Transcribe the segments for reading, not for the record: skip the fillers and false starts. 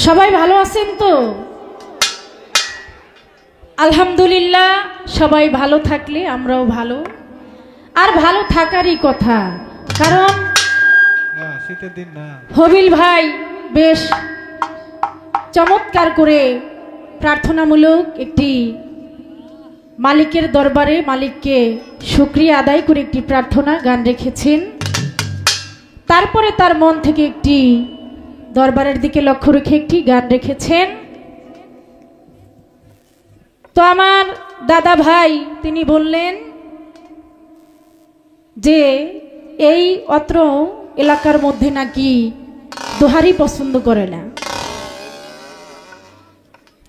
সবাই ভালো আছেন তো? আলহামদুলিল্লাহ, সবাই ভালো থাকলে আমরাও ভালো, আর ভালো থাকারই কথা। কারণ শীতের দিন না, হবিল ভাই বেশ চমৎকার করে প্রার্থনামূলক একটি মালিকের দরবারে মালিককে শুকরিয়া আদায় করে একটি প্রার্থনা গান রেখেছেন। তারপরে তার মন থেকে একটি দরবারের দিকে লক্ষ্য রেখে একটি গান রেখেছেন। তো আমার দাদা ভাই তিনি বললেন যে এই অত্র এলাকার মধ্যে নাকি দোহারি পছন্দ করে না।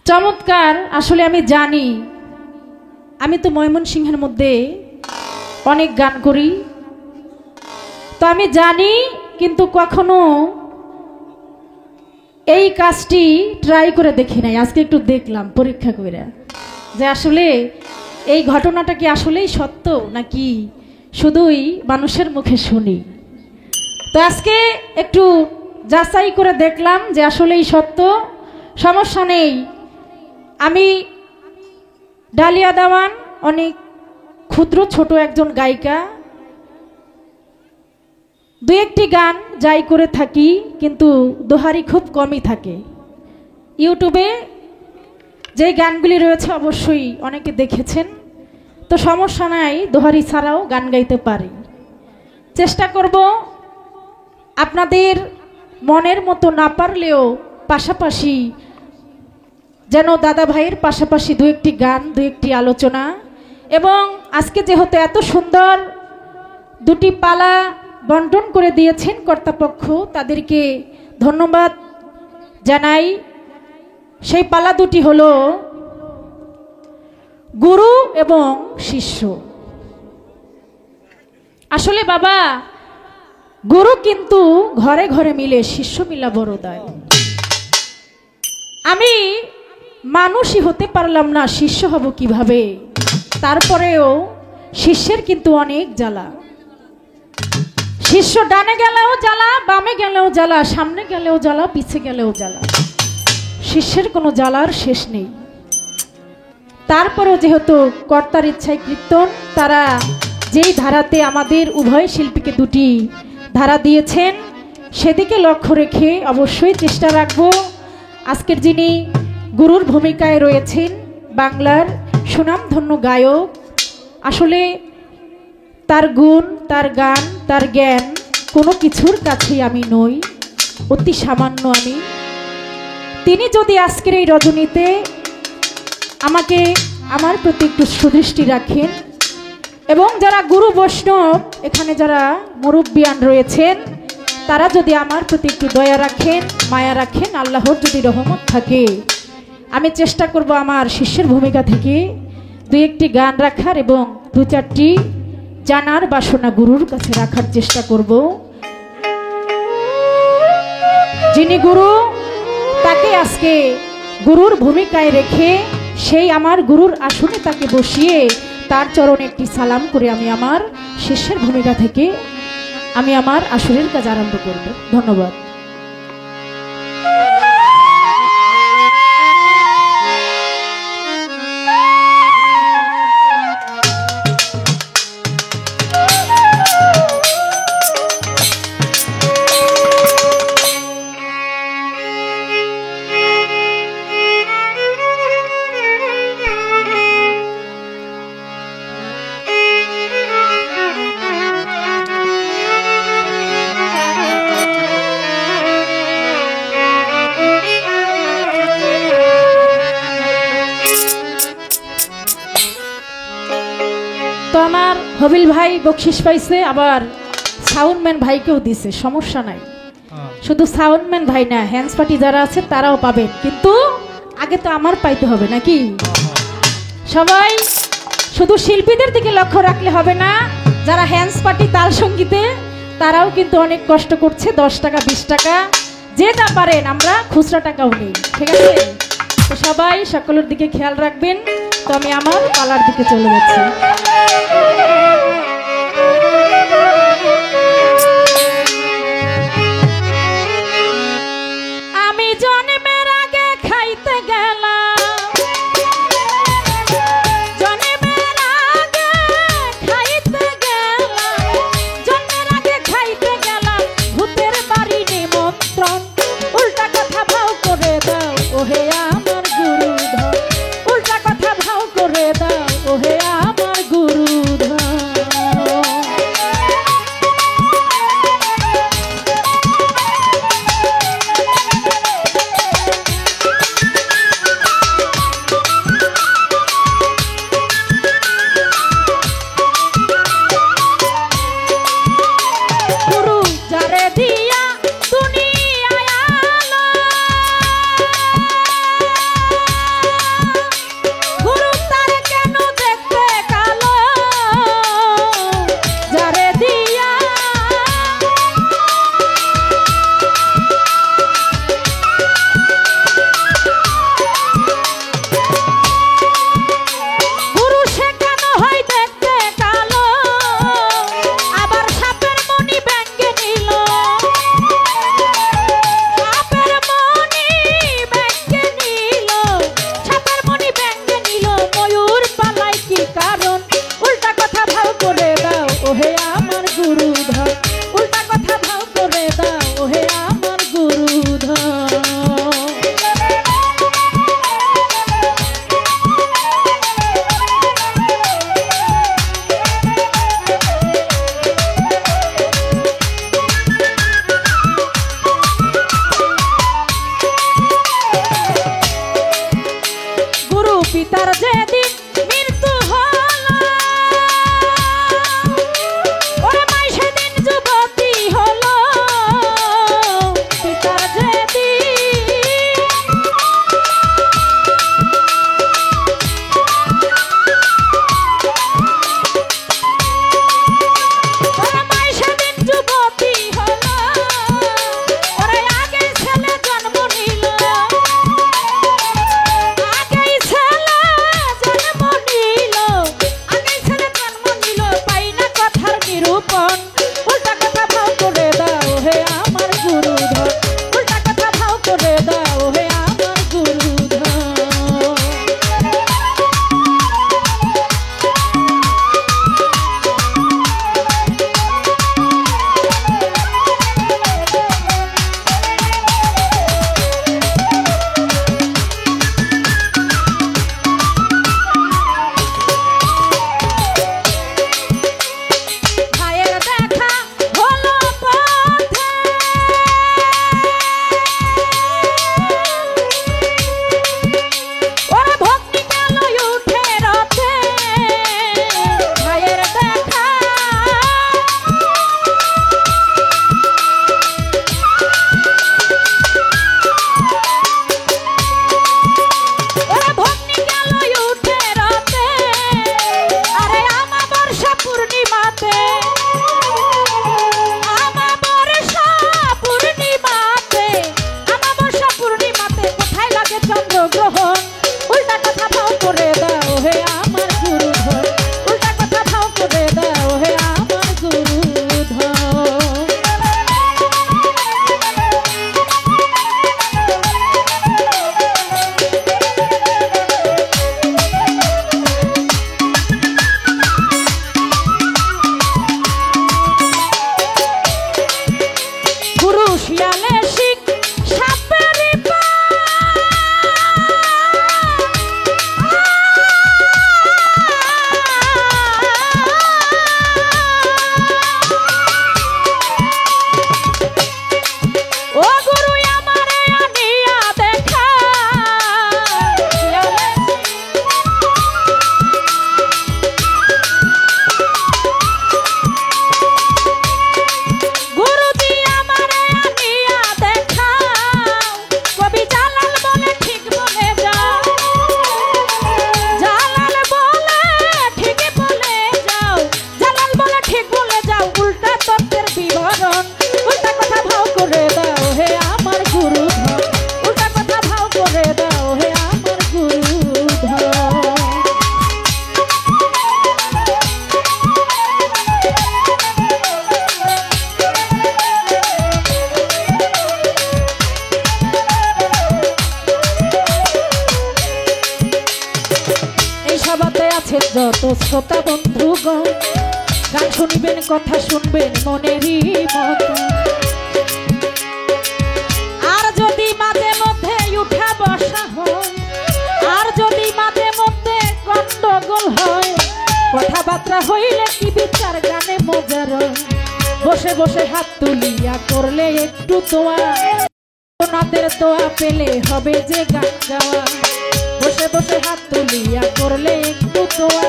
চমৎকার, আসলে আমি জানি, আমি তো ময়মনসিংহের মধ্যে অনেক গান করি, তো আমি জানি, কিন্তু কখনো এই কাজটি ট্রাই করে দেখি নাই। আজকে একটু দেখলাম পরীক্ষা করে যে আসলে এই ঘটনাটা কি আসলেই সত্য নাকি শুধুই মানুষের মুখে শুনি। তো আজকে একটু যাচাই করে দেখলাম যে আসলেই সত্য। সমস্যা নেই, আমি ডালিয়া দেওয়ান অনেক ক্ষুদ্র ছোট একজন গায়িকা, দু একটি গান যাই করে থাকি, কিন্তু দোহারি খুব কমই থাকে। ইউটিউবে যে গানগুলি রয়েছে অবশ্যই অনেকে দেখেছেন, তো সমস্যা নাই, দোহারি ছাড়াও গান গাইতে পারি। চেষ্টা করব আপনাদের মনের মতো না পারলেও পাশাপাশি যেন দাদা ভাইয়ের পাশাপাশি দু একটি গান, দু একটি আলোচনা, এবং আজকে যেহেতু এত সুন্দর দুটি পালা বন্টন করে দিয়েছেন কর্তাপক্ষ, তাদেরকে ধন্যবাদ জানাই। সেই পালা দুটি হলো গুরু এবং শিষ্য। আসলে বাবা, গুরু কিন্তু ঘরে ঘরে মিলে, শিষ্য মিলা বড় দায়। আমি মানুষই হতে পারলাম না, শিষ্য হব কিভাবে? তারপরেও শিষ্যের কিন্তু অনেক জ্বালা। শিষ্য ডানে গেলেও জ্বালা, বামে গেলেও জ্বালা, সামনে গেলেও জ্বালা, পিছে গেলেও জ্বালা। শিষ্যের কোনো জ্বালার শেষ নেই। তারপরেও যেহেতু কর্তার ইচ্ছায় কীর্তন, তারা যেই ধারাতে আমাদের উভয় শিল্পীকে দুটি ধারা দিয়েছেন, সেদিকে লক্ষ্য রেখে অবশ্যই চেষ্টা রাখব। আজকের যিনি গুরুর ভূমিকায় রয়েছেন, বাংলার সুনামধন্য গায়ক, আসলে তার গুণ, তার গান, তার জ্ঞান কোনো কিছুর কাছেই আমি নই, অতি সামান্য আমি। তিনি যদি আজকের এই রজনীতে আমাকে আমার প্রতি একটু সুদৃষ্টি রাখেন, এবং যারা গুরু বৈষ্ণব এখানে যারা মুরব্বিয়ান রয়েছেন, তারা যদি আমার প্রতি একটু দয়া রাখেন, মায়া রাখেন, আল্লাহর যদি রহমত থাকে, আমি চেষ্টা করব আমার শিষ্যের ভূমিকা থেকে দুই একটি গান রাখার এবং দু চারটি জানার বাসনা গুরুর কাছে রাখার চেষ্টা করব। যিনি গুরু, তাকে আজকে গুরুর ভূমিকায় রেখে সেই আমার গুরুর আসনে তাকে বসিয়ে তার চরণে একটি সালাম করে আমি আমার শিষ্যের ভূমিকা থেকে আমি আমার আসরের কাজ আরম্ভ করব। ধন্যবাদ। তো আমার হবিল ভাই বকশিস পাইছে, আবার সাউন্ডম্যান ভাইকেও দিছে, সমস্যা নাই। শুধু সাউন্ডম্যান ভাই না, হ্যান্ডস পার্টি যারা আছে তারাও পাবেন, কিন্তু আগে তো আমার পাইতে হবে নাকি? সবাই শুধু শিল্পীদের দিকে লক্ষ্য রাখলে হবে না, যারা হ্যান্ডস পার্টি তাল সঙ্গীতে তারাও কিন্তু অনেক কষ্ট করছে। 10 টাকা 20 টাকা যে যা পারেন, আমরা খুচরা টাকাও নেই, ঠিক আছে? তো সবাই সকলের দিকে খেয়াল রাখবেন। তো আমি আমার পালার দিকে চলে যাচ্ছি। আমি জন্মের আমার গুরুধর উল্টা কথা ভাও করে দাও ওহে আমার গুরুধর পিতার যেদিন মৃত্যু হলো ওরে মাই সেদিন যুবতী হলো পিতার যেদিন ওরে মাই সেদিন যুবতী হলো ওরে আগে ছেলে জন্ম নিল উল্টা কথা ভাও করে দাও হে আমার গুরুধর উল্টা কথা ভাও করে দাও হে আমার গুরুধর উল্টা কথা ভাও করে দাও হে আমার গুরুধর উল্টা কথা ভাও করে দাও হে আমার গুরুধর গুরু শিয়ালে শিখ সাপেরি যত শ্রোতা বন্ধুগণ গান শুনবেন কথা শুনবেন মনেরই মতো আর যদি মাঝে মধ্যে উঠা বসা হয় আর যদি মাঝে মধ্যে গন্ডগোল হয় কথাবার্তা হইলে কি বিচার গানে মজার বসে বসে হাত তুলিয়া করলে একটু তোয়া ওনাদের তোয়া পেলে হবে যে গান গাওয়া বসে বসে হাত তুলিয়া করলে একটু দোয়া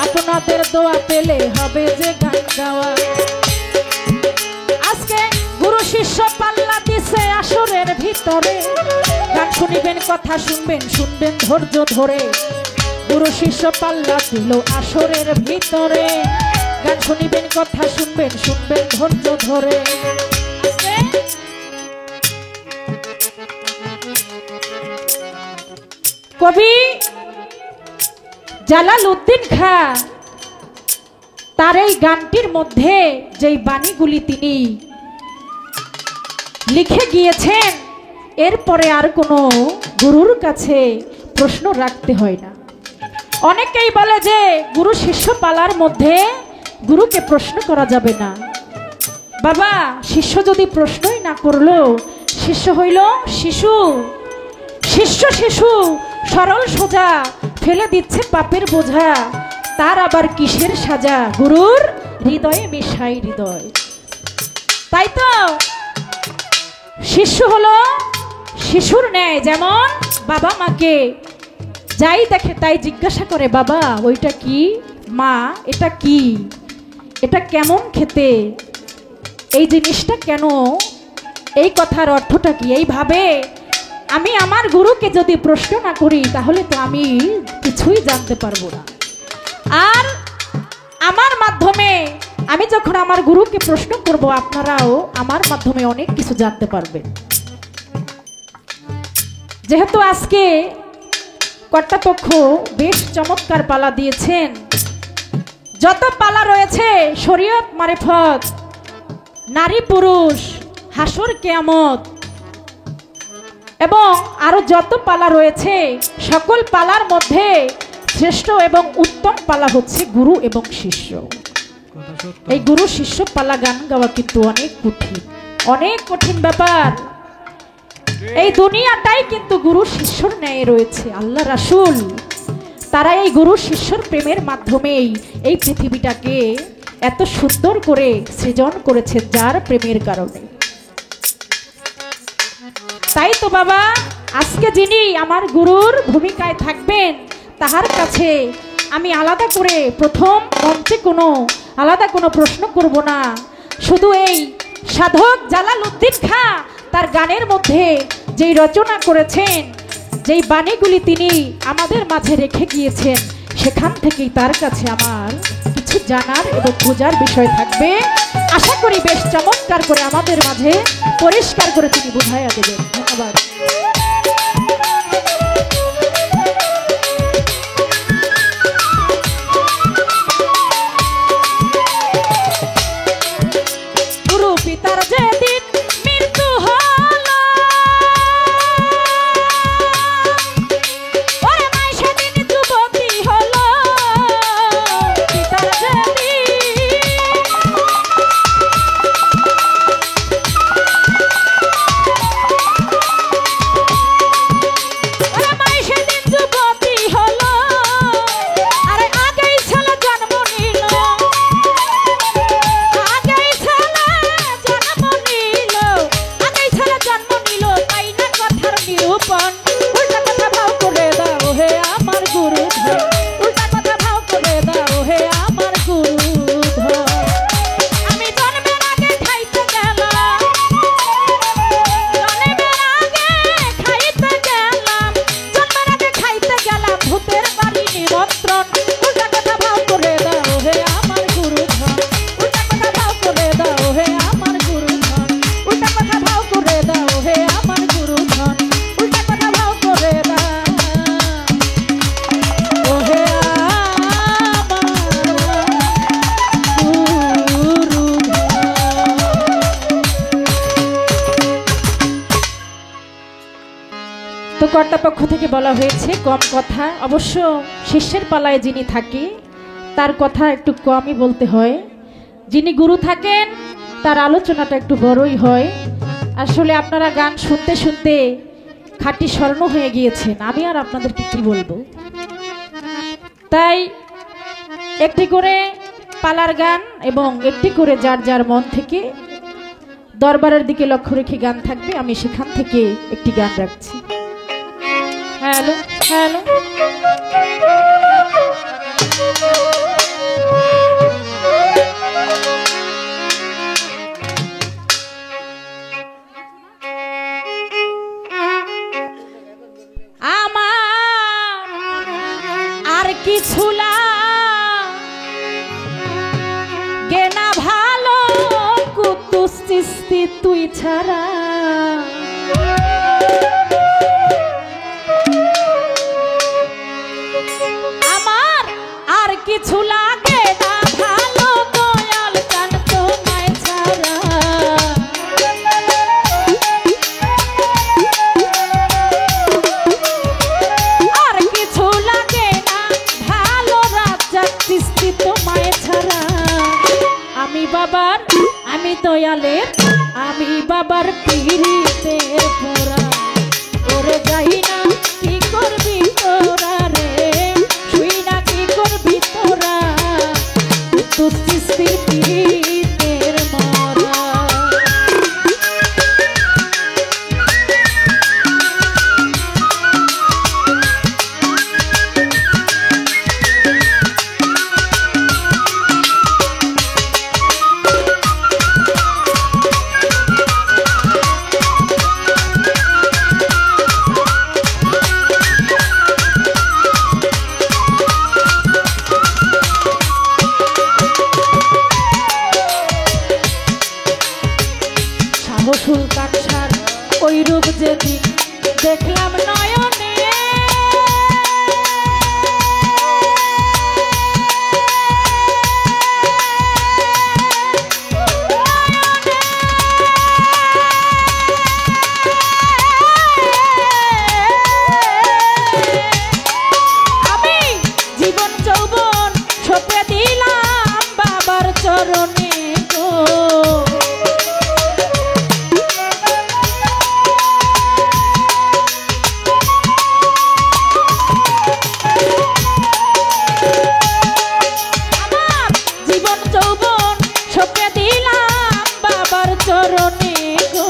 আপনাদের দোয়া পেলে হবে যে গান গাওয়া আজকে গুরু শিষ্য পাল্লা দিছে আসরের ভিতরে গান শুনিবেন কথা শুনবেন শুনবেন ধৈর্য ধরে গুরু শিষ্য পাল্লা দিল আসরের ভিতরে গান শুনিবেন কথা শুনবেন শুনবেন ধৈর্য ধরে কবি জালালউদ্দিন খাঁ তার এই গানটির মধ্যে যেই বাণীগুলি তিনি লিখে গিয়েছেন এরপরে আর কোনো গুরুর কাছে প্রশ্ন রাখতে হয় না। অনেকেই বলে যে গুরু শিষ্য পালার মধ্যে গুরুকে প্রশ্ন করা যাবে না। বাবা, শিষ্য যদি প্রশ্নই না করলো, শিষ্য হইল শিশু। শিশু সরল সোজা, ফেলে দিচ্ছে পাপের বোঝা, তার আবার কিসের সাজা, গুরুর হৃদয়ে মিশাই হৃদয়। তাই তো শিশু হলো শিশুর ন্যায়, যেমন বাবা মাকে যাই দেখে তাই জিজ্ঞাসা করে, বাবা ওইটা কি, মা এটা কি, এটা কেমন খেতে, এই জিনিসটা কেন, এই কথার অর্থটা কি। এইভাবে আমি আমার গুরুকে যদি প্রশ্ন না করি তাহলে তো আমি কিছুই জানতে পারবো না। আর আমার মাধ্যমে আমি যখন আমার গুরুকে প্রশ্ন করব, আপনারাও আমার মাধ্যমে অনেক কিছু জানতে পারবেন। যেহেতু আজকে কর্তাপক্ষ বেশ চমৎকার পালা দিয়েছেন, যত পালা রয়েছে শরীয়ত মারিফত, নারী পুরুষ, হাসর কিয়ামত এবং আরো যত পালা রয়েছে, সকল পালার মধ্যে শ্রেষ্ঠ এবং উত্তম পালা হচ্ছে গুরু এবং শিষ্য। এই গুরু শিষ্য পালা গান গাওয়া কিন্তু অনেক কঠিন ব্যাপার। এই দুনিয়াটাই কিন্তু গুরু শিষ্যর ন্যায় রয়েছে। আল্লাহ রাসূল তারা এই গুরু শিষ্যর প্রেমের মাধ্যমেই এই পৃথিবীটাকে এত সুন্দর করে সৃজন করেছে, যার প্রেমের কারণে। তাই তো বাবা, আজকে যিনি আমার গুরুর ভূমিকায় থাকবেন, তাহার কাছে আমি আলাদা করে প্রথম মঞ্চে আলাদা কোনো প্রশ্ন করব না। শুধু এই সাধক জালালউদ্দিন খাঁ তার গানের মধ্যে যেই রচনা করেছেন, যেই বাণীগুলি তিনি আমাদের মাঝে রেখে গিয়েছেন, সেখান থেকেই তার কাছে আমার কিছু জানার এবং বোঝার বিষয় থাকবে। আশা করি বেশ চমৎকার করে আমাদের মাঝে পরিষ্কার করে তিনি বুঝাইয়া দেবেন। ধন্যবাদ। গুরু পিতার যেদিন মৃত্যু হলো, ওরে মাই সেদিন যুবতী হলো। পিতার যেদিন, ওরে মাই সেদিন যুবতী হলো, আরে আগেই ছেলে জন্ম নিল, আগেই ছেলে জন্ম নিল, আগেই ছেলে জন্ম নিল, তাই না কথার নিরূপণ। উল্টা কথা ভাও করে দাও হে আমার গুরুধর, উল্টা কথা ভাও করে দাও হে আমার গুরুধর। আমি জন্মের আগে খাইতে গেলাম, জন্মের আগে খাইতে গেলাম, জন্মের আগে খাইতে গেলাম ভূতের বাড়ি নিমন্ত্রণ। উল্টা কথা ভাও করে দাও হে আমার গুরুধর, উল্টা কথা ভাও করে দাও হে আমার গুরুধর, উল্টা কথা ভাও করে দাও হে আমার গুরুধর, উল্টা কথা ভাও করে দাও ও হে আমার গুরুধর। তো কর্তাপক্ষ থেকে বলা হয়েছে কম কথা। অবশ্য শিষ্যের পালায় যিনি থাকে তার কথা একটু কমই বলতে হয়, যিনি গুরু থাকেন তার আলোচনাটা একটু বড়ই হয়। আসলে আপনারা গান শুনতে শুনতে খাঁটি স্বর্ণ হয়ে গিয়েছেন, আমি আর আপনাদেরকে কি বলবো। তাই একটি করে পালার গান এবং একটি করে যার যার মন থেকে দরবারের দিকে লক্ষ্য রেখে গান থাকবে। আমি সেখান থেকে একটি গান রাখছি। হ্যালো হ্যালো, আমার আর কিছু লাগে না ভালো, কুদ্দুস চিশতি তুই ছাড়া। আমার আর কিছু লাগে না ভালো, দয়াল চান তোমায় ছাড়া। আর কিছু লাগে না ভালো, রাজ্জাক চিশতি তোমায় ছাড়া। বাবার আমি দয়ালের আমি বাবার পীড়িতের পোড়া ওরে যাই না কি করবি তোরা রে শুই না কি করবি তোরা তুই সৃষ্টির পীড়িতের মরা সুলতান সার ওই রূপ যেদিন দেখলাম নয়নে আমি জীবন যৌবন সঁপে দিলাম বাবার চরণে গো চরণে গো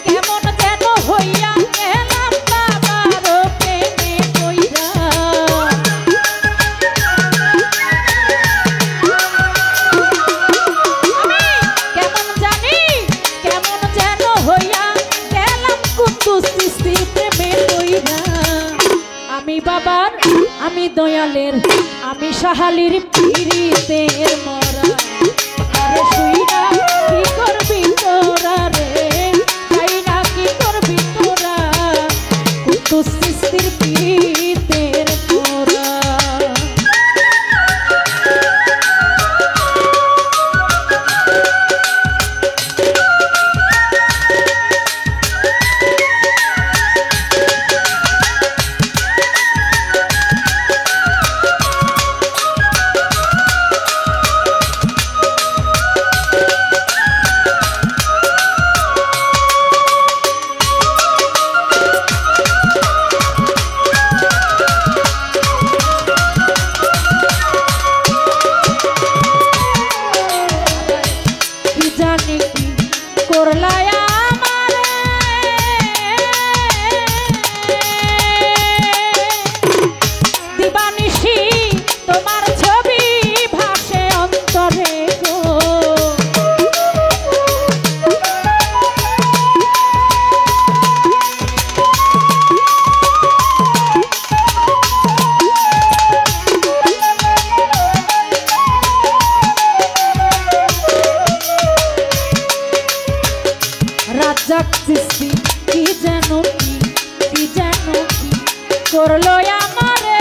কেমন যেন হইয়া গেলাম বাবার প্রেমে পইরা কেমন জানি কেমন যেন হইয়া গেলাম কুদ্দুস সৃষ্টির প্রেমে পইরা আমি বাবার আমি দয়ালের আমি সাহালির পীড়িতের মরা আরে শুই না কি করবি তোরা রে যাই না কি করবি তোরা কুদ্দুস সৃষ্টির পীড়িতের মরা করলায় আমারে দিবানিশি তোমার ছবি ভাসে অন্তরে গো রাজ্জাক সৃষ্টি কি যেন কি যেন কি করলো আমারে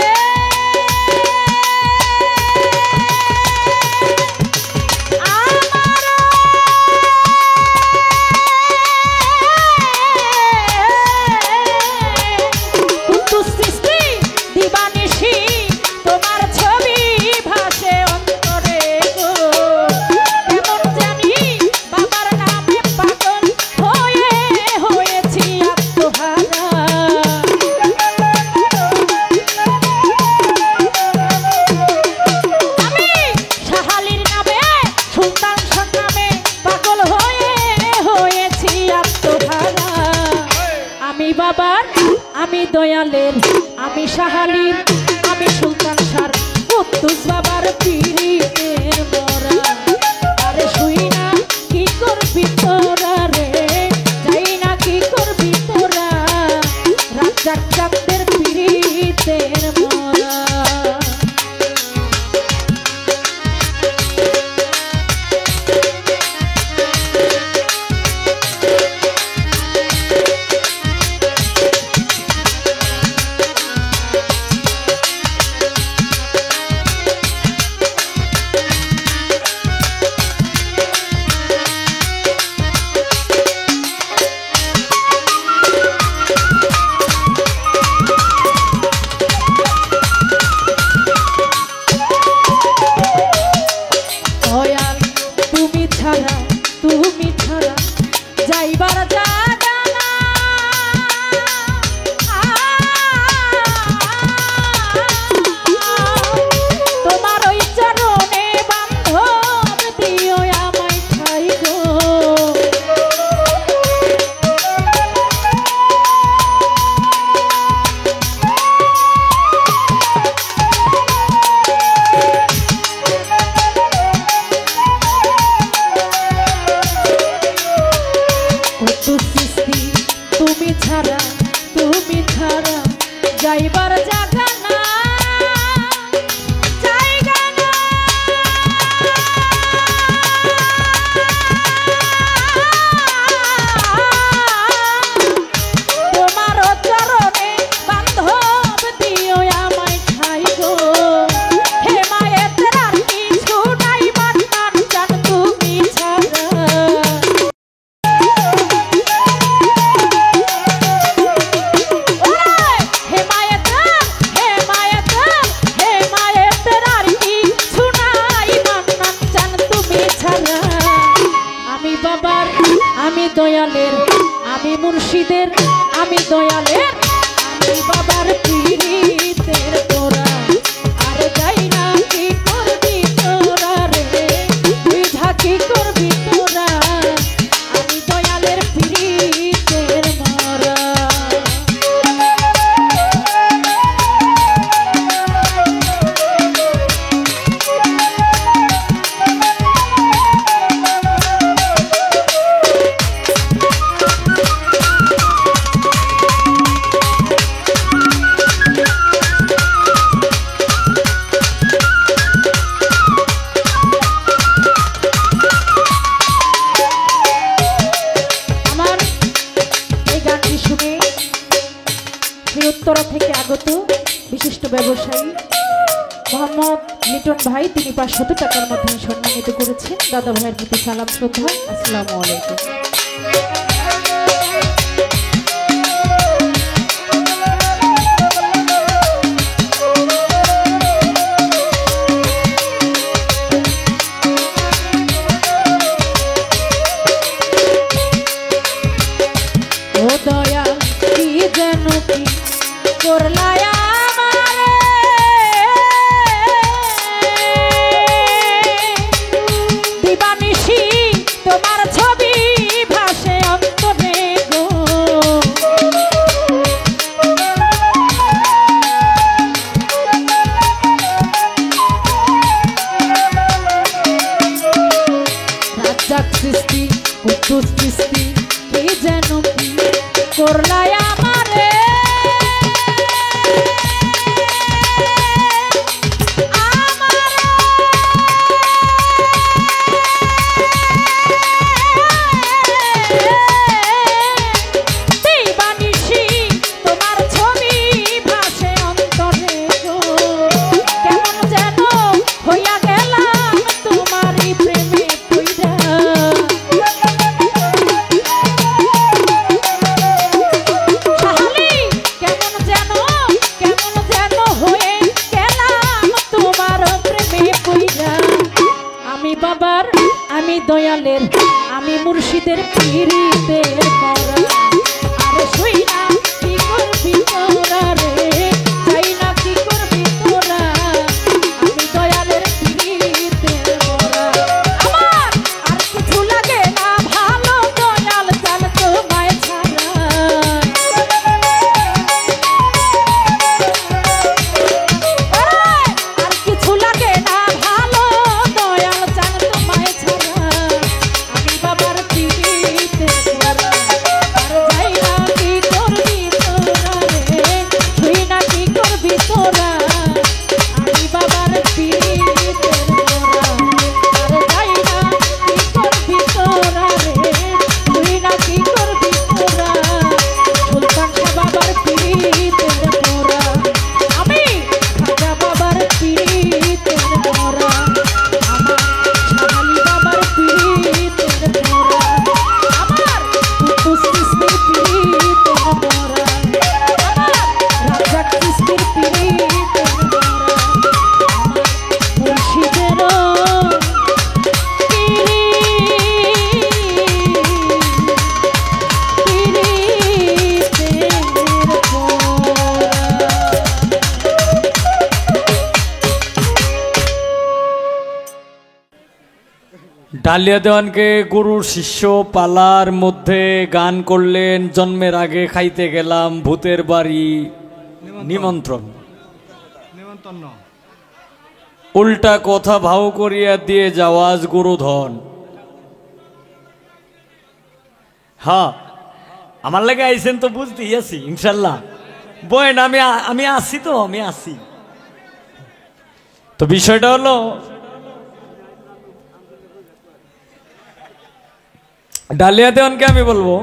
কুদ্দুস সৃষ্টি দিবানিশি তোমার ছবি ভাসে অন্তরে গো কেমন জানি বাবার নামে পাগল হয়েছি আত্মহারা আমি সাহালির নামে সুলতান শাহ নামে পাগল হয়েছি আত্মহারা আমি বাবার আমি দয়ালের আমি সাহালির আমি সুলতান শাহ কুদ্দুস বাবার পীড়িতের মরা আরে শুই না কি করবি তোরা রে যাই না কি করবি তোরা রাজ্জাক চাঁদের পীড়িতের মরা তুমি ছাড়া যাইবার জায়গা না। তোমার ওই চরণে বান্ধব দিও আমায় ঠাই গো। তুমি ছাড়া যাইবার জায়গা না, জায়গা না। তোমার চরণে বান্ধব দিও আমায় ঠাই গো। হে মায়ের আর কিছু নাই মান্নান জান তুমি ছাড়া। আমি দয়ালের, আমি মুর্শিদের, আমি দয়ালের, আমি বাবার পীড়িতের তোরা। আর যাই না কি করবি তোরা রে, বুঝা কি করবি তোরা, আমি দয়ালের পীড়িতের মরা। উত্তরা থেকে আগত বিশিষ্ট ব্যবসায়ী মোহাম্মদ লিটন ভাই, তিনি 500 টাকার মাধ্যমে সম্মানিত করেছেন। দাদা ভাইয়ের প্রতি সালাম শ্রদ্ধা, আসসালামু আলাইকুম। ও দয়া কি যেন কি করলাই আমারে, দিবানিশি তোমার ছবি ভাসে অন্তরে গো। রাজ্জাক সৃষ্টি কুদ্দুস সৃষ্টি কি যেন কি করলাই আমারে, আমি দয়ালের, আমি মুর্শিদের পীড়িতের মরা। আরে শুই না কি করবি তোরা রে, চাই না কি করবি তোরা, আমি দয়ালের পীড়িতের মরা। আমার আর কিছু লাগে না ভালো, দয়াল জান তোমায় ছাড়া। আর কিছু লাগে না ভালো, দয়াল জান তোমায় ছাড়া, আমি বাবার পীড়িতের মরা। আর যাই না কি ডালিয়া দেওয়ানকে গুরু শিষ্য পালার মধ্যে গান করলেন জন্মের আগে খাইতে গেলাম ভূতের বাড়ি নিমন্ত্রণ। নিমন্ত্রণ উল্টা কথা ভাও করিয়া দিয়ে যাওয়াজ গুরুধন। হ্যাঁ, আমার লাগে আইসেন তো বুঝতেই আছি ইনশাল্লাহ। বয়েন আমি আসি তো, আমি আসি তো। বিষয়টা হলো ডালিয়া দেওয়ানকে আমি বলবো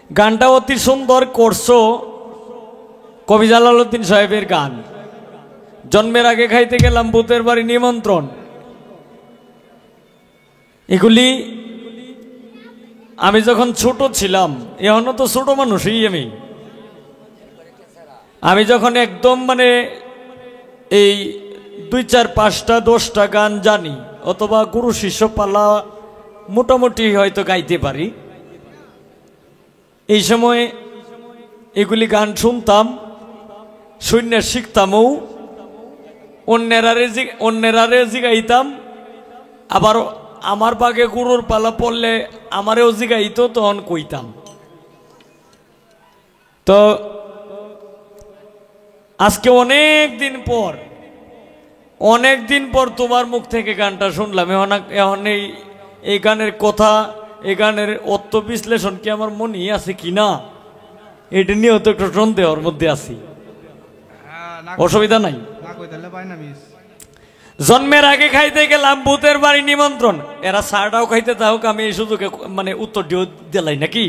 গানটা অতি সুন্দর করছো, কবি জালালউদ্দিন সাহেবের গান। জন্মের আগে খাইতে গেলাম ভূতের বাড়ি নিমন্ত্রণ, এগুলি আমি যখন ছোট ছিলাম, এখনো তো ছোট মানুষই আমি যখন একদম মানে এই 2, 4, 5টা 10টা গান জানি, অথবা গুরু শিষ্য পালা মোটামুটি হয়তো গাইতে পারি, এই সময় এগুলি গান শুনতাম, শূন্য শিখতামও, অন্যেরারে জিগাইতাম। আবার আমার বাগে গুরুর পালা পড়লে আমারেও জিগাইতো, তখন কইতাম। তো আজকে অনেক দিন পর তোমার মুখ থেকে গানটা শুনলাম। এখন এই গানের কথা, এই গানের অর্থ বিশ্লেষণ কি আমার মনে আছে কিনা, এটা নিয়েও তো একটু সন্দেহের মধ্যে আছি। অসুবিধা নাই। জন্মের আগে খাইতে গেলাম ভূতের বাড়ি নিমন্ত্রণ, এরা চাটাও খাইতে থাকুক, আমি এই সুযোগে মানে উত্তর দিলাই নাকি।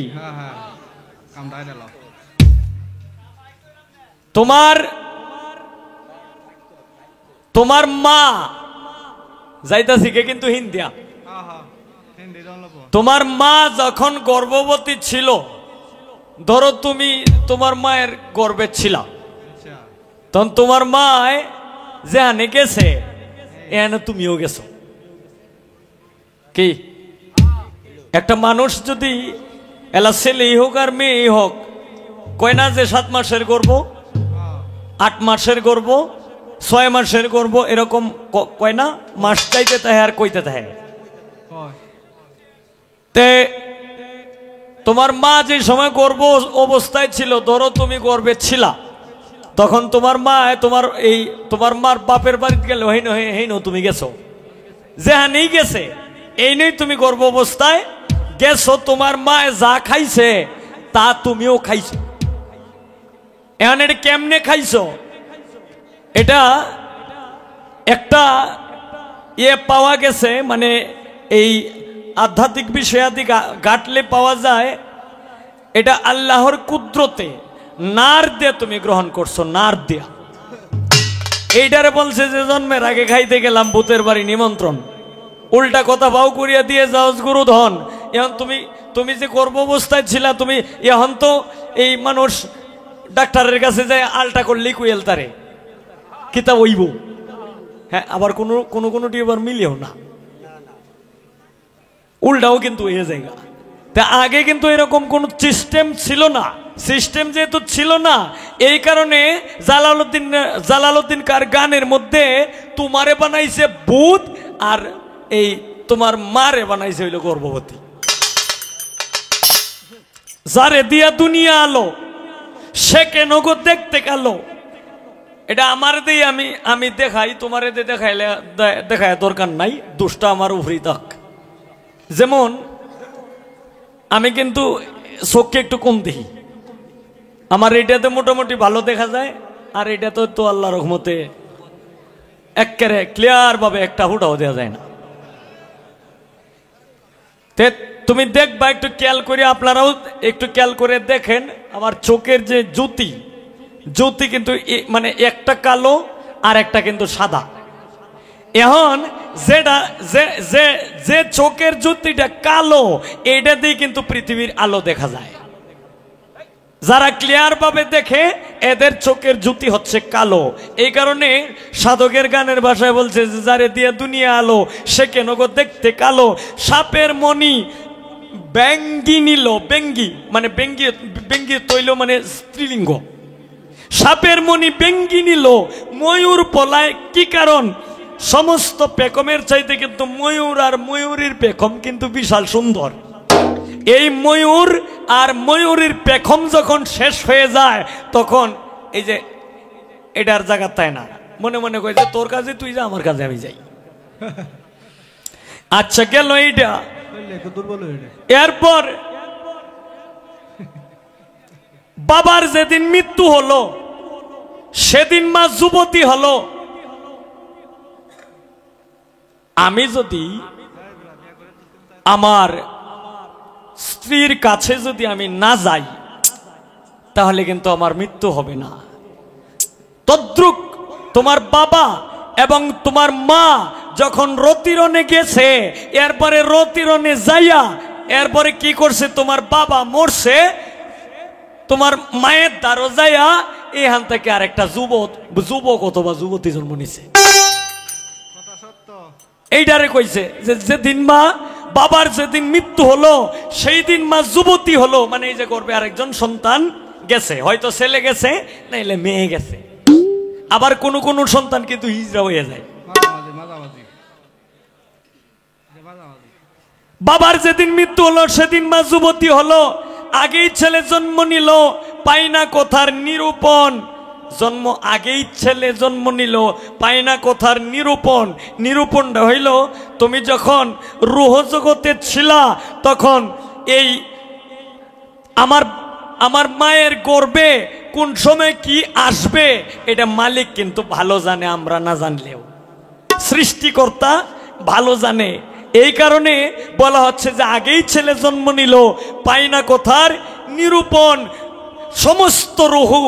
তোমার মা যাইতা শিখে কিন্তু হিন্দিয়া। তোমার মা যখন গর্ভবতী ছিল, ধরো তুমি তোমার মায়ের গর্ভে ছিলা, তখন তোমার মায় যেখানে গেছে এখানে তুমিও গেছো। কি একটা মানুষ যদি এলা ছেলেই হোক আর মেয়েই হোক, কয় না যে 7 মাসের গর্ভ, 8 মাসের গর্ভ, 6 মাসের গর্ভ, এরকম কয় না, মাস চাইতে তাহে আর কইতে তাহে। তে তোমার মা যে সময় গর্ভ অবস্থায় ছিল, ধরো তুমি গর্ভে ছিলা, তখন তোমার মা তোমার মার বাপের বাড়িতে গেলে হেইনো তুমি গেছো, যেহানেই গেছে এই নেই তুমি গর্ভ অবস্থায় গেছো। তোমার মা যা খাইছে তা তুমিও খাইছো। এখন এটা কেমনে খাইছো, এটা একটা পাওয়া গেছে, মানে এই আধ্যাত্মিক বিষয়াদি গাটলে পাওয়া যায়। এটা আল্লাহর কুদরতে নার দিয়ে তুমি গ্রহণ করছো, নার দিয়া। এইটারে বলছে যে জন্মের আগে খাইতে গেলাম ভূতের বাড়ি নিমন্ত্রণ, উল্টা কথা ভাও করিয়া দিয়ে যাও গুরুধন। এখন তুমি যে গর্ভ অবস্থায় ছিলা, তুমি এখন তো এই মানুষ ডাক্তারের কাছে যায় আলটা করলেই কুয়েল তারে কিতাব হইব। হ্যাঁ, আবার কোনোটি আবার মিলেও না, উল্টাও কিন্তু হয়ে জায়গা। তা আগে কিন্তু এরকম কোন সিস্টেম ছিল না। সিস্টেম যেহেতু ছিল না, এই কারণে জালালউদ্দিন কার গানের মধ্যে তোমারে বানাইছে ভূত, আর এই তোমার মারে বানাইছে হইল গর্ভবতী। যারে দিয়া দুনিয়া আলো, সে কেন গো দেখতে কালো। এটা আমার দিয়ে আমি দেখাই, তোমারে দিয়ে দেখাইলে দেখায় দরকার নাই, দোষটা আমার উপরেই থাক। যেমন আমি কিন্তু চোখকে একটু কম দেখি, আমার এটাতে মোটামুটি ভালো দেখা যায়, আর এটা তো আল্লাহ রহমতে একেবারে ক্লিয়ার ভাবে একটা হুটাও দেওয়া যায় না। তুমি দেখবা, একটু খেয়াল করে, আপনারাও একটু খেয়াল করে দেখেন, আমার চোখের যে জ্যোতি কিন্তু মানে একটা কালো আর একটা কিন্তু সাদা। এখন যে চোখের জ্যোতিটা কালো, এটা দিয়ে কিন্তু পৃথিবীর আলো দেখা যায়। যারা ক্লিয়ার ভাবে দেখে এদের চোখের জ্যোতি হচ্ছে কালো। এই কারণে সাধকের গানের ভাষায় বলছে যে যারে দিয়ে দুনিয়া আলো, সে কেন গো দেখতে কালো। সাপের মণি ব্যঙ্গি নিল, ব্যঙ্গি মানে ব্যঙ্গি তৈল মানে স্ত্রীলিঙ্গ। সাপের মণি ব্যঙ্গি নিল, ময়ূর পলায় কি কারণ। সমস্ত পেখমের চাইতে কিন্তু ময়ূর আর ময়ূরীর পেখম কিন্তু বিশাল সুন্দর। এই ময়ূর আর ময়ূরীর পেখম যখন শেষ হয়ে যায় তখন এই যে এটার জায়গা তাই না, মনে মনে কয় যে তোর কাজে তুই যা, আমার কাজে আমি যাই। আচ্ছা গেল এইটা। এরপর বাবার যেদিন মৃত্যু হলো সেদিন মা যুবতী হলো। আমি যদি আমার স্ত্রীর কাছে যদি আমি না যাই তাহলে কিন্তু আমার মৃত্যু হবে না। তদ্রুক তোমার বাবা এবং তোমার মা যখন রতিরণে গেছে, এরপরে রতিরণে যাইয়া এরপরে কি করছে, তোমার বাবা মরছে, তোমার মায়ের দ্বারো যাইয়া এখান থেকে আরেকটা যুবক অথবা যুবতী জন্ম নিছে। এইটারে কইছে যে যেদিন মা বাবার যেদিন মৃত্যু হলো সেই দিন মা যুবতী হলো, মানে এই যে করবে আরেকজন সন্তান গেছে, হয়তো ছেলে গেছে নাইলে মেয়ে গেছে। আবার কোন কোন সন্তান কিন্তু হিজড়া হয়ে যায়। বাবার যেদিন মৃত্যু হলো সেদিন মা যুবতী হলো। আগেই ছেলে জন্ম নিল, পাই না কথার নিরূপণ। আগেই ছেলে জন্ম নিল, পাই না কথার নিরূপণ। নিরূপণটা হইল তুমি যখন রূহ জগতে ছিলা তখন এই আমার মায়ের গর্ভে কোন সময় কি আসবে এটা মালিক কিন্তু ভালো জানে, আমরা না জানলেও সৃষ্টিকর্তা ভালো জানে। এই কারণে বলা হচ্ছে যে আগেই ছেলে জন্ম নিল, পাই না কথার নিরূপণ। সমস্ত রুহু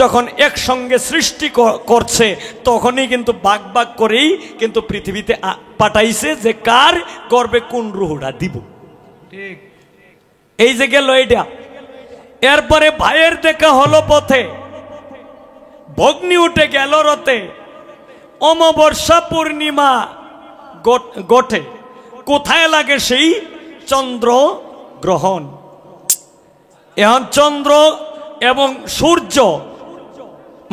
যখন একসঙ্গে সৃষ্টি করছে তখনই কিন্তু ভাগ ভাগ করেই কিন্তু পৃথিবীতে পাঠাইছে যে কার গর্ভে কোন রুহুটা দিব। ঠিক এই যে গেল এইটা। এরপরে ভাইয়ের দেখা হলো পথে, ভগ্নি উঠে গেল রতে, অমাবস্যা পূর্ণিমা গঠে, কোথায় লাগে সেই চন্দ্র গ্রহণ। এখন চন্দ্র এবং সূর্য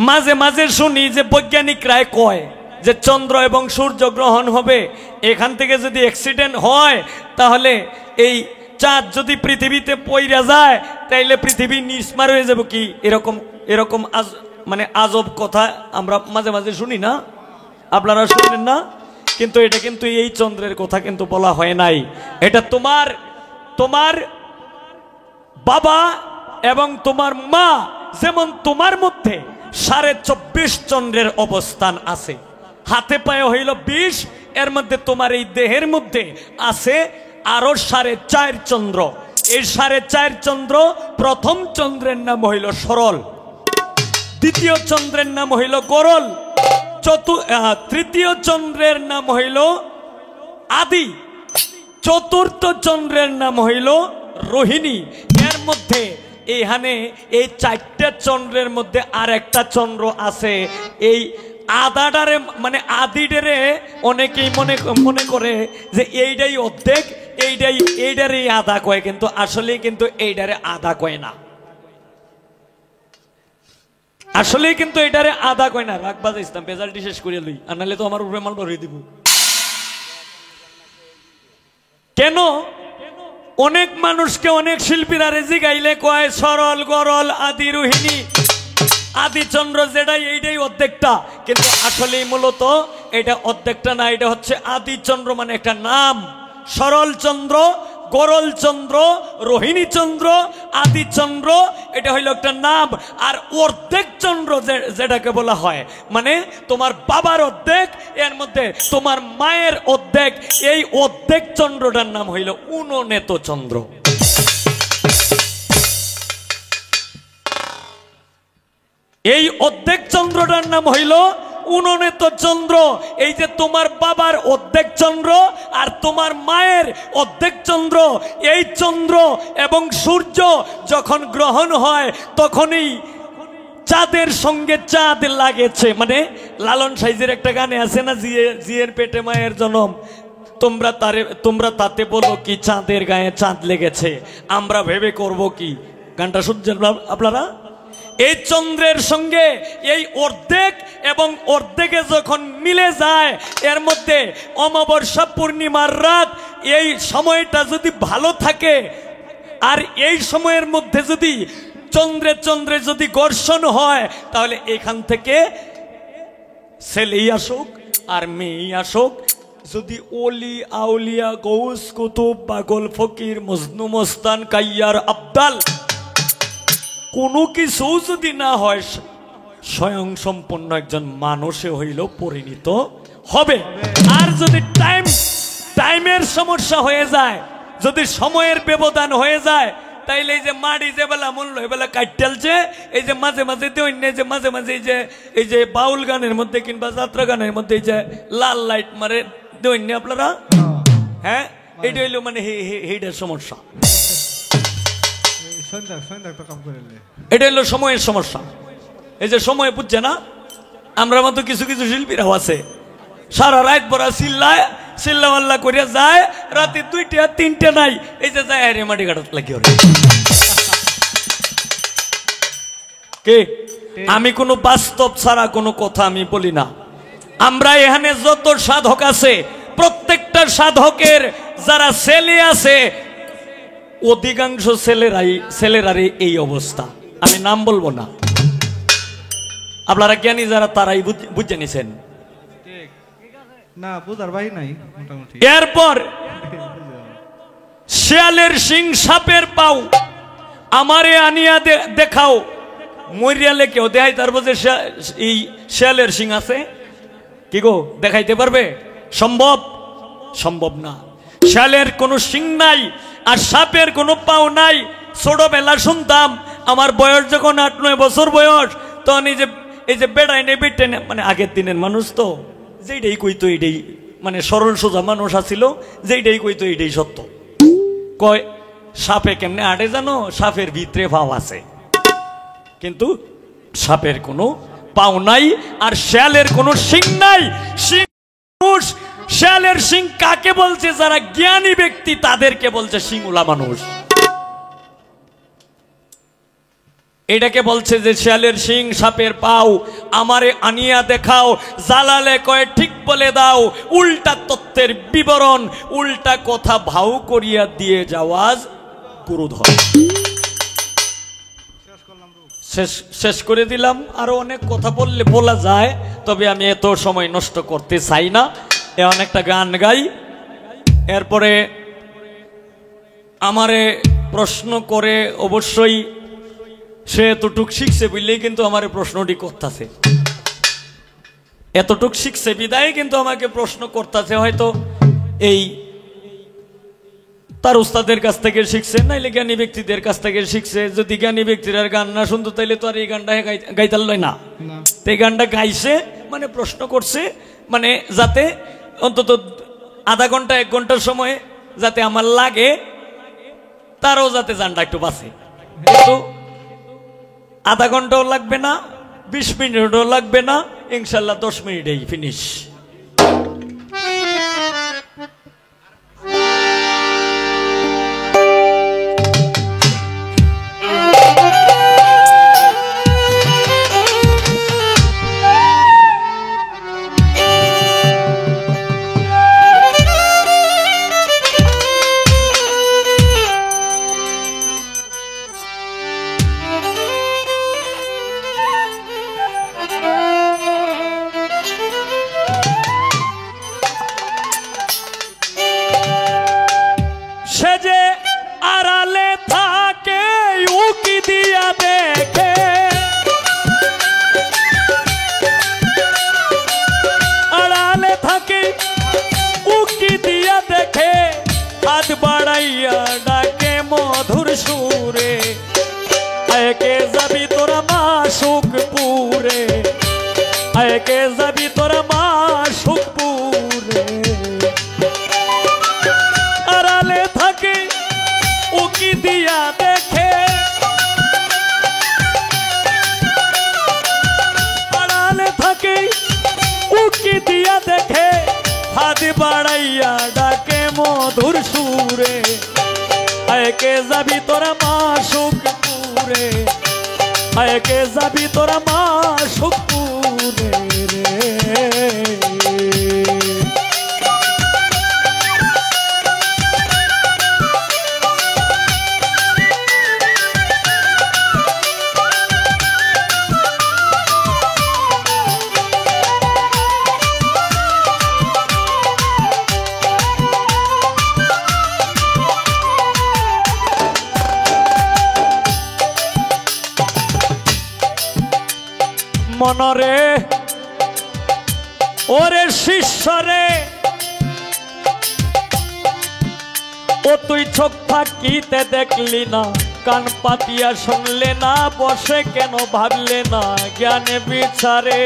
মাঝে মাঝে শুনি যে বৈজ্ঞানিকরা কয় যে চন্দ্র এবং সূর্য গ্রহণ হবে। এখান থেকে যদি অ্যাক্সিডেন্ট হয় তাহলে এই চাঁদ যদি পৃথিবীতে পইরা যায় তাইলে পৃথিবী নিস্মার হয়ে যাবে কি, এরকম মানে আজব কথা আমরা মাঝে মাঝে শুনি না, আপনারা শুনলেন না? কিন্তু এটা কিন্তু এই চন্দ্রের কথা কিন্তু বলা হয় নাই। এটা তোমার বাবা এবং তোমার মা, যেমন তোমার মধ্যে 24.5 চন্দ্রের অবস্থান আছে, হাতে পায়ে হইল 20, এর মধ্যে তোমার এই দেহের মধ্যে আছে আরো 4.5 চন্দ্র। এই 4.5 চন্দ্র, প্রথম চন্দ্রের নাম হইল সরল, দ্বিতীয় চন্দ্রের নাম হইল গরল, তৃতীয় চন্দ্রের নাম হইল আদি, চতুর্থ চন্দ্রের নাম হইল রোহিণী। এর মধ্যে এইখানে এই 4টা চন্দ্রের মধ্যে আর একটা চন্দ্র আছে। এই আদাডারে মানে আদিডারে অনেকেই মনে করে যে এইটাই অর্ধেক, এইটারে আধা কয়, কিন্তু আসলে কিন্তু এইটারে আধা কয় না, আসলে কিন্তু এটারে আধা কয় না। রাগ বাজাইছিলাম, বেজালটি শেষ করে লই, আর নাহলে তো আমার উপরে মাল ধরিয়ে দিব। কেন অনেক মানুষকে অনেক শিল্পীরা রেজি গাইলে কয় সরল গরল আদি রোহিণী আদি চন্দ্র, যেটা এইটাই অর্ধেকটা, কিন্তু আসলে মূলত এটা অর্ধেকটা না, এটা হচ্ছে আদি চন্দ্র মানে একটা নাম। সরল চন্দ্র, গরল চন্দ্র, রোহিণী চন্দ্র, আদি চন্দ্র, এটা হইল একটা নাম। আর অর্ধেক চন্দ্র যেটাকে বলা হয় মানে তোমার বাবার অর্ধেক, এর মধ্যে তোমার মায়ের অর্ধেক, এই অর্ধেক চন্দ্রটার নাম হইল উননেত চন্দ্র। এই অর্ধেক চন্দ্রটার নাম হইল উননেত চন্দ্র। এই যে তোমার বাবার অর্ধেক চন্দ্র আর তোমার মায়ের অর্ধেক চন্দ্র, এই চন্দ্র এবং সূর্য যখন গ্রহণ হয় তখনই চাঁদের সঙ্গে চাঁদ লাগেছে। মানে লালন সাইজের একটা গানে আছে না, জিয়ের পেটে মায়ের জনম, তোমরা তাতে বলো কি চাঁদের গায়ে চাঁদ লেগেছে, আমরা ভেবে করব কি। গানটা শুনছেন আপনারা? এই চন্দ্রের সঙ্গে এই অর্ধেক এবং অর্ধেকে যখন মিলে যায়, এর মধ্যে অমাবস্যা পূর্ণিমার রাত, এই সময়টা যদি ভালো থাকে, আর এই সময়ের মধ্যে যদি চন্দ্রে চন্দ্রে যদি ঘর্ষণ হয়, তাহলে এখান থেকে ছেলেই আসুক আর মেয়েই আসুক, যদি ওলি আউলিয়া গৌস কুতুব পাগল ফকির মজনু মস্তান কাইয়ার আবদাল কোনো কিছু যদি না হয়, স্বয়ং সম্পন্ন একজন মানুষে হইল পরিণত হবে। আর যদি টাইমের সমস্যা হয়ে যায়, যদি সময়ের ব্যবধান হয়ে যায়, তাইলে এই যে মাটি যে বেলা মূল্য এবেলা কাটতেলছে, এই যে মাঝে মাঝে যে মাঝে মাঝে এই যে বাউল গানের মধ্যে কিংবা যাত্রা গানের মধ্যে এই যে লাল লাইট মারে দৈন্য আপনারা, হ্যাঁ, এটা হইলো মানে এইটার সমস্যা, এটা হলো সময়ের সমস্যা। এই যে সময় বুঝছে না, আমরা মতো কিছু কিছু শিল্পীরাও আছে সারা রাত ভরা চিল্লামাল্লা করিয়া যায়, রাতে 2টা 3টা নাই, এই যে যায় আরে মাটি কাটাত লাগি ওরে কে। আমি কোনো বাস্তব ছাড়া কোনো কথা আমি বলি না। আমরা এখানে যত সাধক আছে, প্রত্যেকটা সাধকের যারা ছেলে আছে, অধিকাংশ ছেলেরারই এই অবস্থা। আমি নাম বলবো না, আপনারা জ্ঞানী যারা তারাই বুঝে নিছেন। না বুঝার ভাই নাই মোটামুটি। এরপর শিয়ালের শিং সাপের পাও আমারে আনিয়া দেখাও, মরিয়ালে কেউ দেখাই তারপর যে এই শিয়ালের শিং আছে, কি গো দেখাইতে পারবে? সম্ভব? সম্ভব না। শিয়ালের কোনো শিং নাই আর সাপের কোনো পাও নাই। ছোটবেলা শুনতাম, আমার বয়স যখন 8-9 বছর বয়স, তখন এই যে বেড়াই নেই বেটে, মানে আগের দিনের মানুষ তো যেইটাই কইতো এইটাই, মানে সরল সোজা মানুষ আছিল, যেইটাই কইতো এইটাই সত্য। কয় সাপে কেমনে আটে জানো? সাপের ভিতরে পাও আছে, কিন্তু সাপের কোনো পাও নাই আর শিয়ালের কোনো শিং নাই। শিয়ালের শিং কাকে বলছে? যারা জ্ঞানী ব্যক্তি তাদেরকে বলছে শিংওয়ালা মানুষ। এটাকে বলছে যে শিয়ালের শিং সাপের পাও আমারে আনিয়া দেখাও, জালালে কয় ঠিক বলে দাও, উল্টা তত্ত্বের বিবরণ, উল্টা কথা ভাও করিয়া দিয়ে যাওয়াজ গুরুধর। শেষ করে দিলাম। আরো অনেক কথা বলা যায়, তবে আমি এত সময় নষ্ট করতে চাই না। অনেকটা গান গাই, এরপরে আমারে প্রশ্ন করে, অবশ্যই সে এতটুক শিখছে বুঝলেই কিন্তু আমার প্রশ্নটি করতেছে, এতটুক শিখছে বিদায় কিন্তু আমাকে প্রশ্ন করতেছে। হয়তো এই তার উস্তাদের কাছ থেকে শিখছে, নাইলে জ্ঞানী ব্যক্তিদের কাছ থেকে শিখছে। যদি জ্ঞানী ব্যক্তির আর গান না শুনতো তাইলে তো আর এই গানটা গাইতে লয় না। এই গানটা গাইছে মানে প্রশ্ন করছে, মানে যাতে অন্তত আধা ঘন্টা 1 ঘন্টার সময় যাতে আমার লাগে, তারও যাতে জানটা একটু বাঁচে। কিন্তু আধা ঘন্টাও লাগবে না, 20 মিনিটও লাগবে না, ইনশাল্লাহ 10 মিনিটেই ফিনিশ। ডাকে মধুর সুরে, একে যাবি তোরা মাসুকপুরে, একে যাবি তোরা মাসুকপুরে। আড়ালে থাকে উকি দিয়া দেখে, আড়ালে থাকে উকি দিয়া দেখে, হাত বাড়াইয়া ডাকে মধুর সুরে, একে যাবি তোরা মাসুকপুরে, আয়কে যাবি তোরা মা সুখপুরে রে। মনরে ওরে শিষ্যরে ও তুই চোখ ফাঁকিতে দেখলি না, কান পাতিয়া শুনলে না, বসে কেন ভাবলে না জ্ঞানে বিচারে।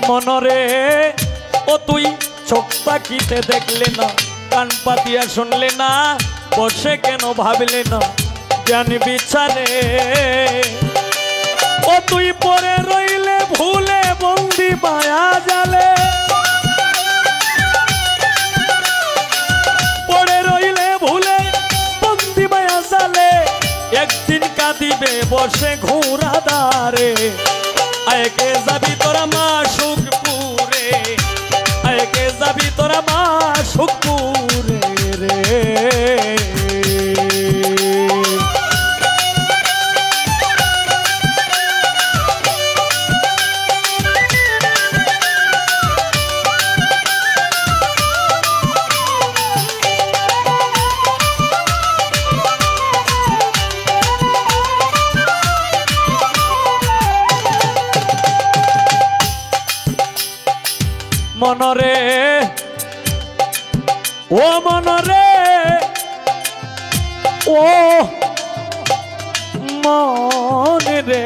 মনরে ও তুই চোখ পাখিতে দেখলে না, কান পাতিয়া শুনলে না, বসে কেন ভাবলে না জ্ঞান বিচারে। ও তুই পরে রইলে ভুলে বন্দি মায়া জালে, পরে রইলে ভুলে বন্দি মায়া জালে, একদিন কাঁদিবে বসে ঘোড়া দাঁড়ে। আয়কে যাবি তোরা মা সুখপুরে, আয়কে যাবি তোরা মা সুখপুরে রে। মনরে ও মনরে ও মনরে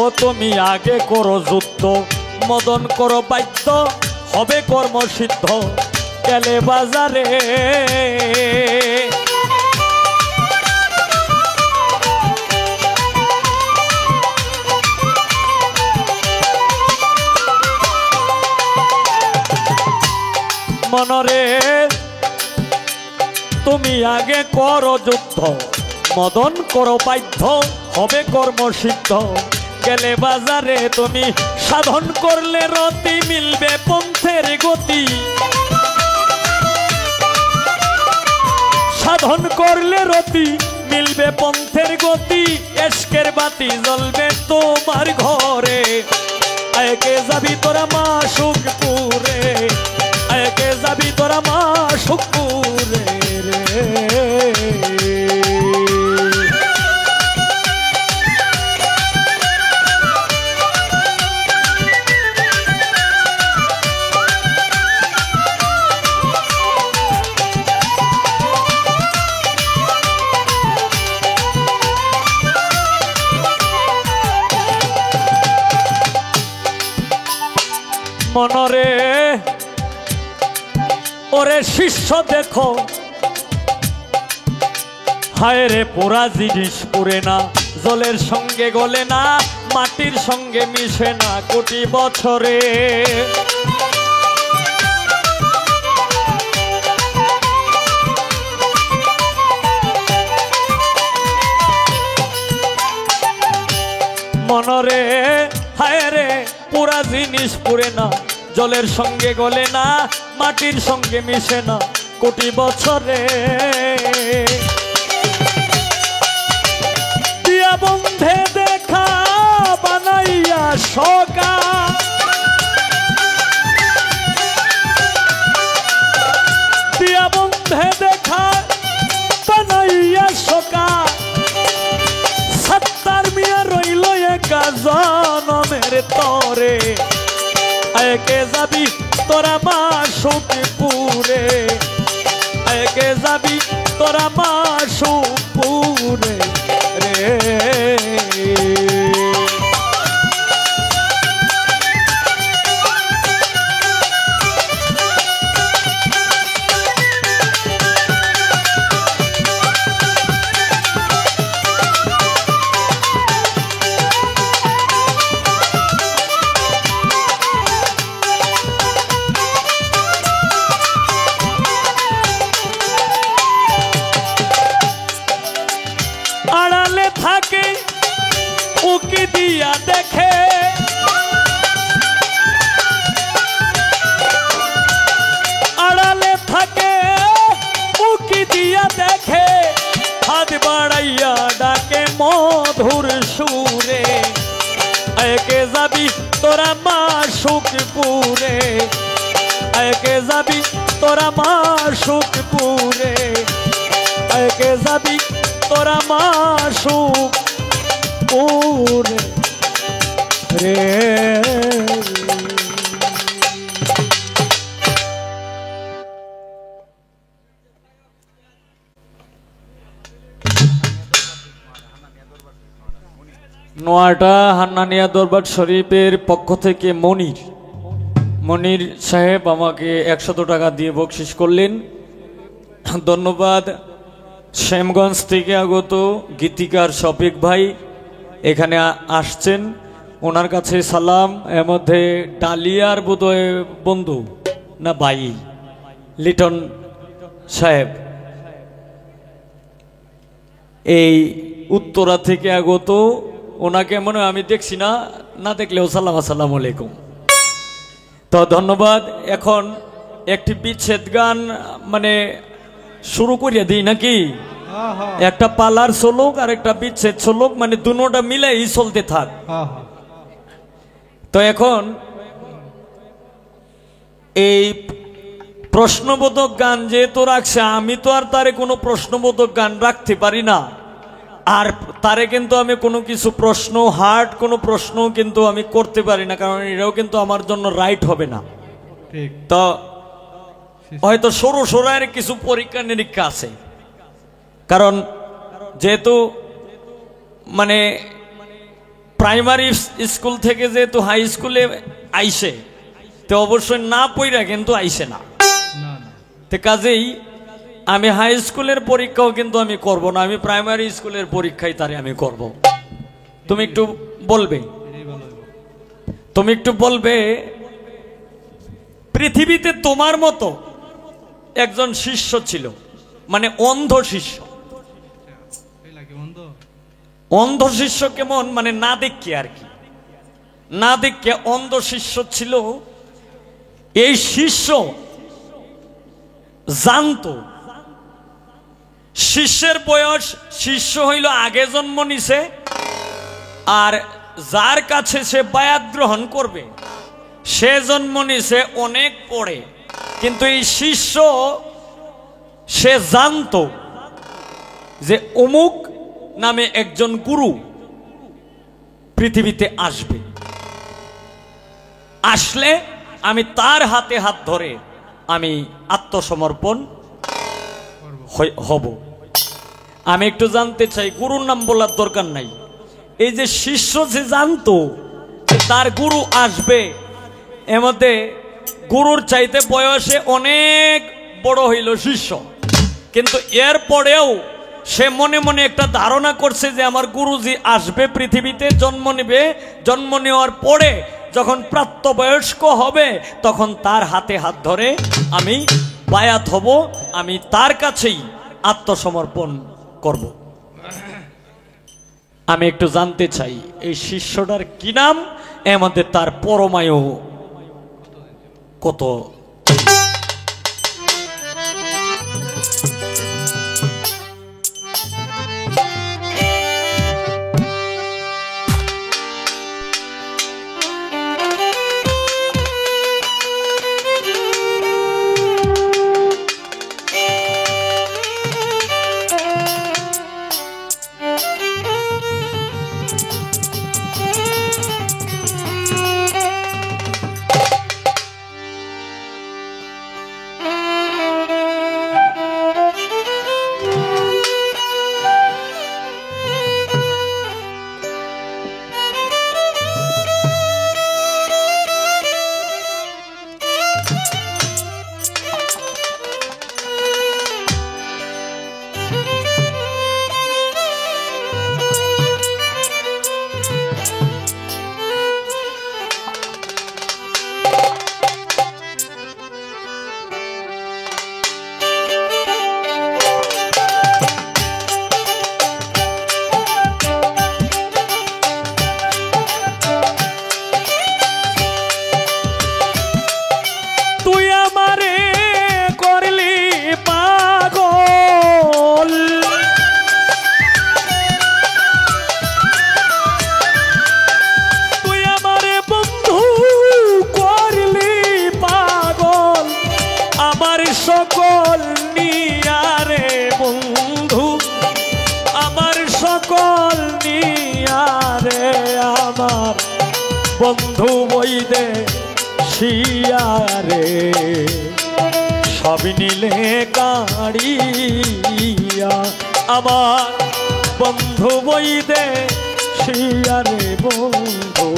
ও তুমি আগে করো যুদ্ধ, মদন করো বাধ্য, হবে কর্মসিদ্ধ গেলে বাজারে। মনরে তুমি আগে করো যুদ্ধ, মদন করো বাধ্য, হবে কর্মসিদ্ধ গেলে বাজারে। তুমি সাধন করলে রতি, মিলবে পন্থের গতি, সাধন করলে রতি, মিলবে পন্থের গতি, এশকের বাতি জ্বলবে তোমার ঘরে। আয়কে যাবি তোরা মা সুখপুরে, আয়কে যাবি তোরা মা সুখপুরে রে। মনরে ওরে শিষ্য দেখো, হায় রে পোড়া জিনিস পুরে না, জলের সঙ্গে গলে না, মাটির সঙ্গে মিশে না কোটি বছরে। মনরে হায় রে পোড়া জিনিস পুরে না, জলের সঙ্গে গলে না, মাটির সঙ্গে মিশে না কোটি বছরে। দিয়া বন্ধে দেখা বানাইয়া সকা, দিয়া বন্ধে দেখা বানাইয়া সকা, সত্তার মিয়া রইল একা জনমের তরে। আয়কে যাবি তোরা মা সুখপুরে, আয়কে যাবি তোরা মা সুখপুরে রে। থাকে উকি দিয়া দেখে, আড়ালে থাকে উকি দিয়া দেখে, হাত বাড়াইয়া ডাকে মধুর সুরে, একে যাবি তোরা মা সুখপুরে, একে যাবি তোরা মা সুখপুরে, একে যাবি তোরা মা সুখপুরে রে। নোয়াটা হান্নানিয়া দরবার শরীফের পক্ষ থেকে মনির সাহেব আমাকে 100 টাকা দিয়ে বকশিশ করলেন। ধন্যবাদ। শ্যামগঞ্জ থেকে আগত গীতিকার শফিক ভাই এখানে আসছেন, ওনার কাছে সালাম। এর মধ্যে ডালিয়ার বোধহয় বন্ধু না ভাই লিটন সাহেব, এই উত্তরা থেকে আগত, ওনাকে মনে হয় আমি দেখছি না, না দেখলেও সালাম আসসালামু আলাইকুম। তো ধন্যবাদ। এখন একটি বিচ্ছেদ গান মানে শুরু করিয়া দিই নাকি? একটা পালার চলুক আর একটা বিচ্ছেদ চলুক, মানে দুটোটা মিলাই চলতে থাক। তো এখন এই প্রশ্নবোধক গান যেহেতু রাখছে, আমি তো আর তারে কোনো প্রশ্নবোধক গান রাখতে পারি না, আর তারে কিন্তু আমি কোনো কিছু প্রশ্ন হার্ড কোনো প্রশ্ন কিন্তু আমি করতে পারি না, কারণ এটাও কিন্তু আমার জন্য রাইট হবে না। তো হয়তো সরু সরার কিছু পরীক্ষা নিরীক্ষা আছে, কারণ যেহেতু মানে প্রাইমারি স্কুল থেকে যেহেতু হাই স্কুলে আইসে, তো অবশ্যই না পড়া কিন্তু আইসে না, তো কাজেই আমি হাই স্কুলের পরীক্ষাও কিন্তু আমি করব না, আমি প্রাইমারি স্কুলের পরীক্ষাই তারে আমি করব। তুমি একটু বলবে পৃথিবীতে তোমার মতো একজন শিষ্য ছিল, মানে অন্ধ শিষ্য। অন্ধ শিষ্য কেমন, মানে না দেখে আর কি, না দেখে অন্ধ শিষ্য ছিল। এই শিষ্য জানতো শিষ্যের বয়স, শিষ্য হইল আগে জন্ম নিছে, আর যার কাছে সে বায়াত গ্রহণ করবে সে জন্ম নিছে অনেক পরে। কিন্তু এই শিষ্য সে জানতো যে অমুক নামে একজন গুরু পৃথিবীতে আসবে, আসলে আমি তার হাতে হাত ধরে আমি আত্মসমর্পণ হব। আমি একটু জানতে চাই, গুরুর নাম বলার দরকার নাই, এই যে শিষ্য যে জানতো তার গুরু আসবে, এর মধ্যে গুরুর চাইতে বয়সে অনেক বড় হইল শিষ্য, কিন্তু এর পরেও সে মনে মনে একটা ধারণা করছে যে আমার গুরুজি আসবে পৃথিবীতে, জন্ম নেবে, জন্ম নেওয়ার পরে যখন প্রাপ্তবয়স্ক হবে তখন তার হাতে হাত ধরে আমি বায়াত হব, আমি তার কাছেই আত্মসমর্পণ করব। আমি একটু জানতে চাই এই শিষ্যটার কি নাম, এর মধ্যে তার পরমায়ু কত? বন্ধু বইদে শিয়ারে সবই নিলে কাড়িয়া আমার বন্ধু বইদে শিয়ারে বন্ধু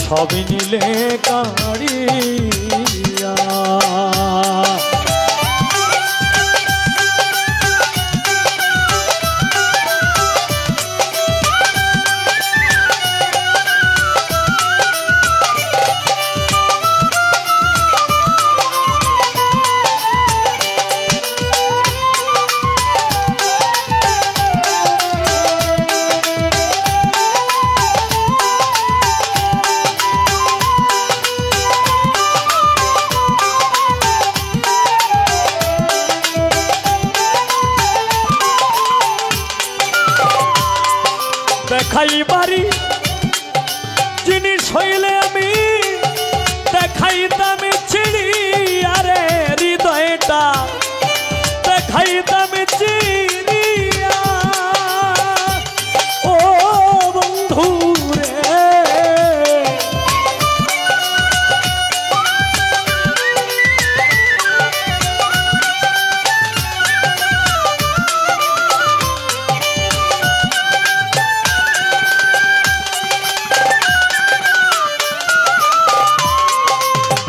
সবই নিলে কাড়িয়া দেখাই বাড়ি জিনিস হইলে আমি দেখাইতাম চিড়িয়ারে হৃদয়টা দেখাইতাম চিড়িয়া ও বন্ধু রে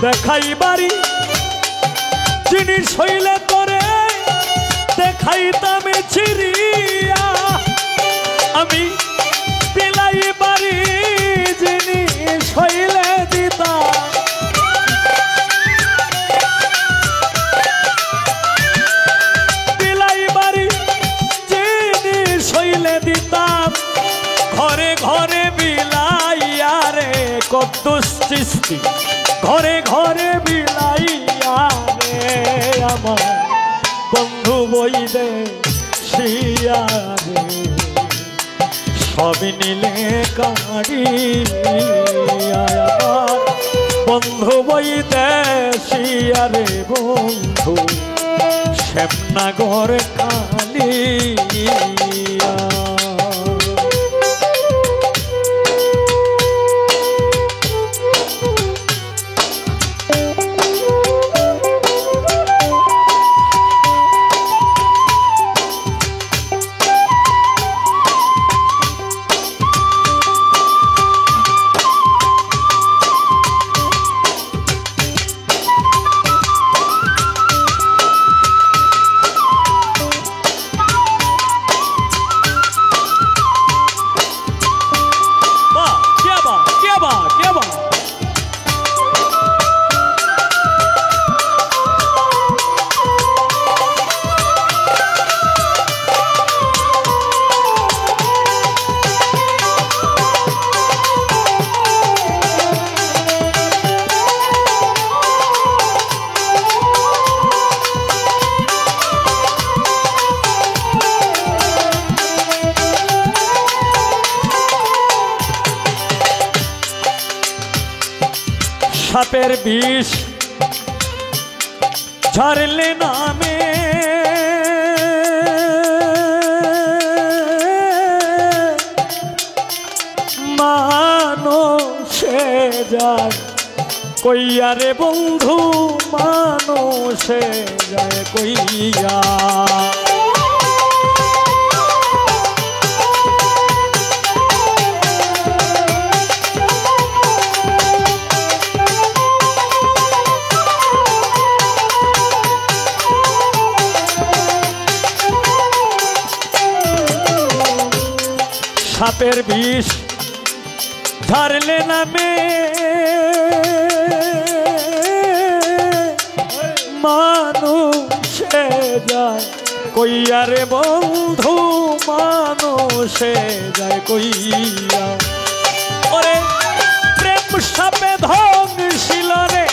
দেখাই বাড়ি জিনিস হইলে তোরে দেখাইতাম চিড়িয়া আমি বিলাই বাড়ি জিনিস হইলে দিতাম বিলাই বাড়ি জিনিস হইলে দিতাম ঘরে ঘরে বিলাইয়া রে কদ্দুস চিস্তি ঘরে ঘরে বিলাইয়া রে আমার বন্ধু বইদে শিয়ারে সবই নিলে কাড়িয়া আমার বন্ধু বইদে শিয়ারে বন্ধু শ্যামনগর কালিয়া সাপের বিষ ঝরলে নামে মানুষে যায় কইয়া রে বন্ধু মানুষে যায় কইয়া সাপের বিষ ঝরলে নামে মানুষে যায় কইয়া রে বন্ধু মানুষে যায় কইয়া ওরে প্রেম সাপে ধ্বংসিল রে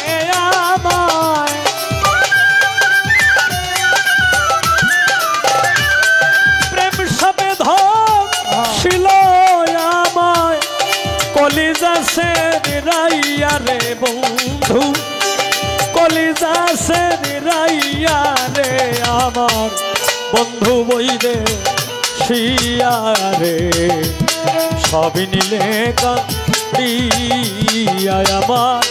আমায় প্রেম সাপে ধ্বংসিল আমায় কলিজা সে নিরাইয়া রে বন্ধু কলিজা সে নিরাইয়া রে আমার বন্ধু বইরে শিয়া রে সবই নিলে আমার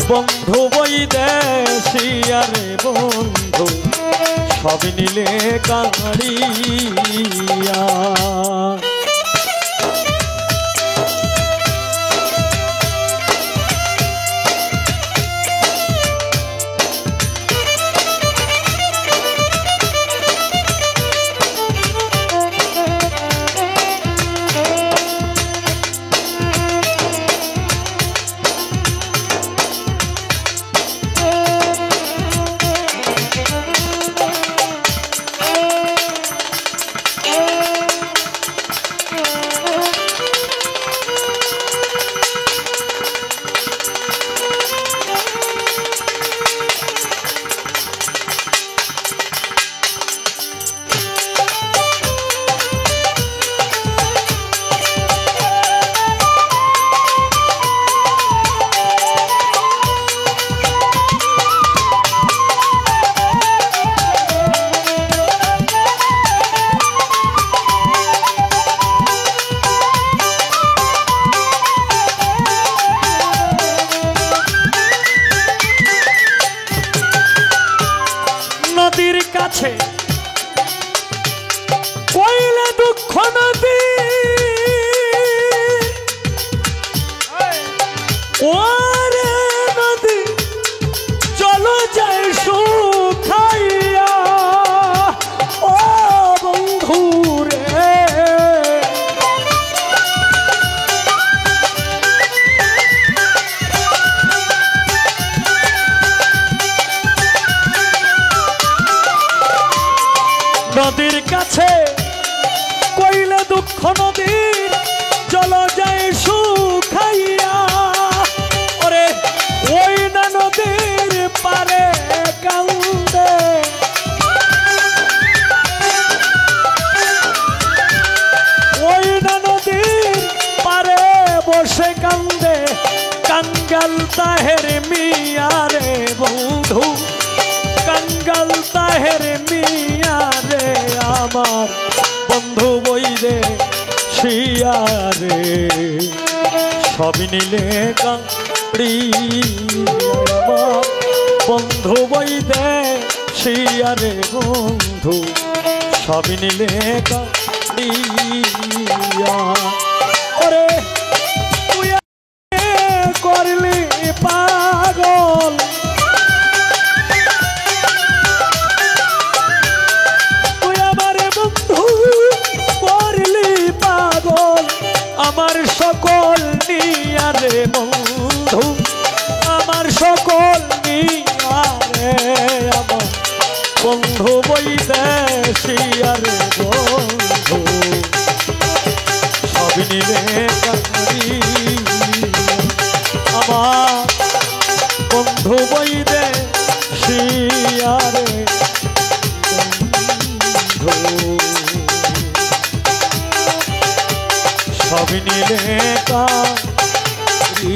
বন্ধু বৈদেশিয়া রে বন্ধু সব নিলে কাঁড়িয়া। নদীর কাছে কইলে দুঃখ নদী ওরে নদী চলো যায় শুকাইয়া ও বন্ধু রে। নদীর কাছে কইলে দুঃখ নদীর জল যায় শুকাইয়া ওরে ওই না নদীর পারে কান্দে ওই না নদীর পারে বসে কান্দে কাঙ্গাল তাহের মিয়া রে বন্ধু কাঙ্গাল তাহের মিয়া রে আমার বন্ধু বইরে শিয়া রে সব নিলে কাঁড়ি আমার বন্ধু বইরে শিয়া রে বন্ধু সব নিলে কাঁড়িয়া ওরে তুই করলি পাগল আমার সকল নিয়া রে বন্ধু আমার সকল নিয়া রে আমার বন্ধু বৈদেশিয়া রে বন্ধু সব নিলে আমার বন্ধু বৈদেশিয়া রে বন্ধু সব নিলে কাঁড়ি।